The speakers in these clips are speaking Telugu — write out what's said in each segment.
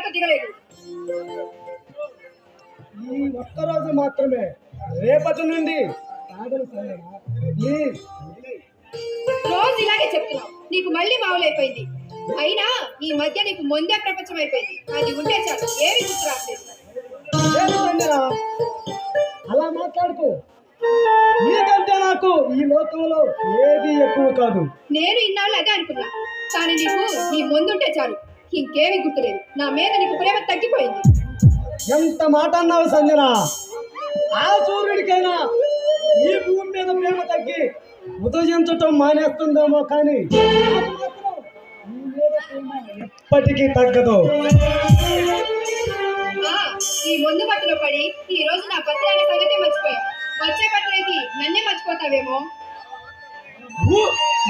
రంగంలోకి దిగలేదు. ఈ ఒక్కరోజు మాత్రమే, రేపటి నుండి రోజు ఇలాగే చెప్తున్నావు. నీకు మళ్ళీ మావులైపోయింది. అయినా ఈ మధ్య నీకు మొందే ప్రపంచం అయిపోయింది. అది ఉంటే చాలు, ఏమి గుర్తు రాలేదు. అలా మాట్లాడుకో. నీకంటే నాకు ఈ లోకంలో ఏది ఎక్కువ కాదు. నేను ఇన్నాళ్ళు అదే అనుకున్నా, కానీ నీకు నీ ముందుంటే చాలు, ఇంకేమీ గుర్తులేదు. నా మీద నీకు ప్రేమ తగ్గిపోయింది. ఎంత మాట అన్నావు సంజన. ఆ సూర్యుడికైనా ఈ భూమి మీద ప్రేమ తగ్గి ఉదయించటం మానేస్తుందేమో, కానీ ఎప్పటికీ తగ్గదు. ఈ ముందు బట్టలో పడి ఈ రోజు నా పత్రి అనే సంగతి మర్చిపోయా. వచ్చే పత్రికి నన్నే మర్చిపోతావేమో.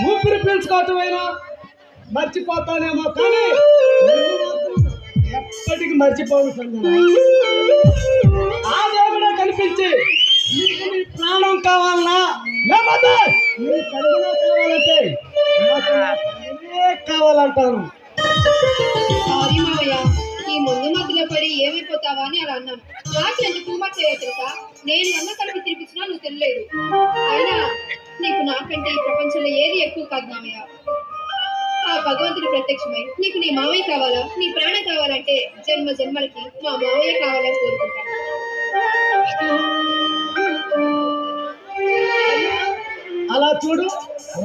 ఊపిరి పీల్చుకోవటమైనా మర్చిపోతానేమో, కానీ ఎప్పటికి మర్చిపోను సంజన. ఆ దేవుడే కనిపించి నీకు నీ ప్రాణం కావాలన్నా, లేకపోతే నీ కడుగులో కావాలంటే కావాలంటాను. సారీ మావయ్య, ఈ ముందు మధ్యలో పడి ఏమైపోతావా అని అలా అన్నాను. రాత్రి ఎంత టూమా చేయొచ్చుగా. నేను అన్న కలిపి తినిపించినా నువ్వు తినలేదు. అయినా నీకు నాకంటే ఈ ప్రపంచంలో ఏది ఎక్కువ కాదు మావయ్య. ఆ భగవంతుడి ప్రత్యక్షమై నీకు నీ మావయ్య కావాలా, నీ ప్రాణం కావాలంటే జన్మ జన్మలకి మా మావయ్య కావాలని కోరుకుంటాను. అలా చూడు,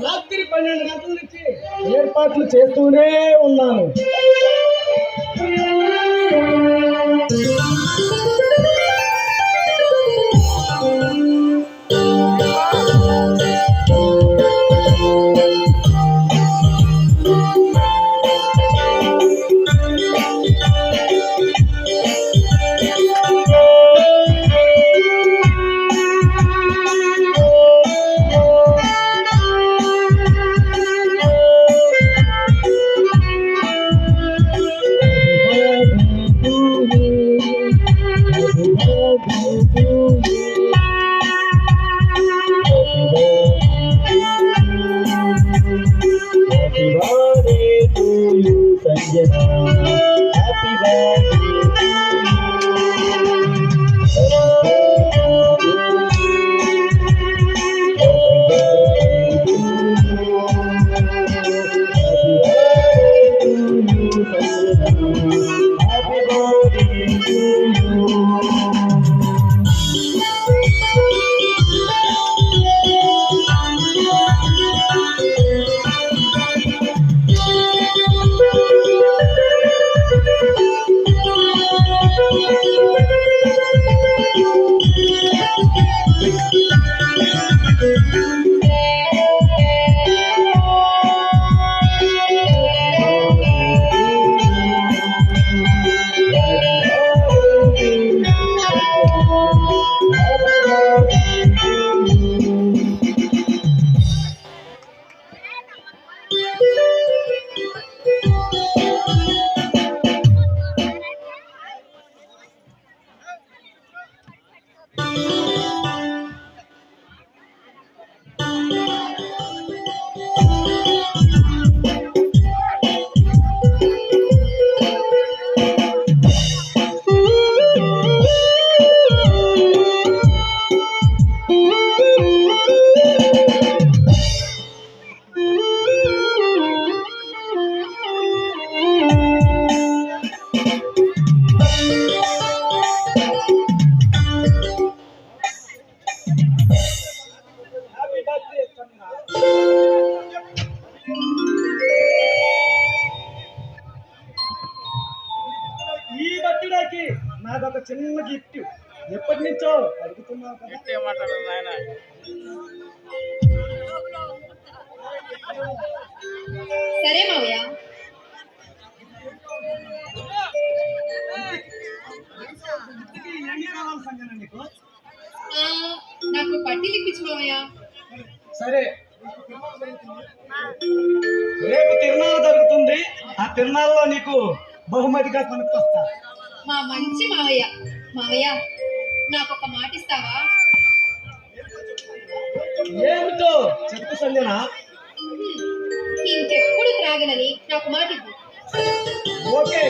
రాత్రి 12 గంటల నుంచి ఏర్పాట్లు చేస్తూనే ఉన్నాను. నాదొక చిన్న గిఫ్ట్. ఎప్పటి నుంచో అడుగుతున్నావు కదా. సరే మావయ్య. నాకు పట్టీలు ఇప్పించు మావయ్య. సరే, రేపు తిరునాళ్ళ జరుగుతుంది. ఆ తిరునాళ్ళలో నీకు బహుమతిగా కొనుక్కొస్తా. మా మంచి మావయ్య. మావయ్య, నాకు ఒక మాట ఇస్తావా? ఏమిటో చెప్పు సంజన. ఇంకెప్పుడు త్రాగనని నాకు మాట ఇవ్వు. ఓకే,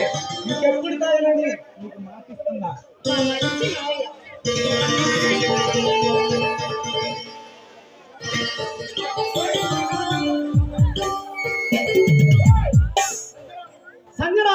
నీకెప్పుడు తాగనని నీకు మాటిస్తున్నా. మా మంచి మావయ్య. సంజన,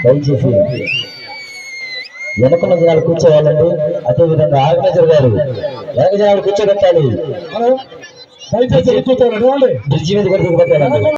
దయచేసి వెనకున్న జనాలు కూర్చోవాలండి. అదేవిధంగా ఆర్గనైజర్ గారు వెనక జనాలు కూర్చోబెట్టాలి. దయచేసి కూర్చోండి. బ్రిడ్జి మీద కూడా దిగబెట్టాలండి.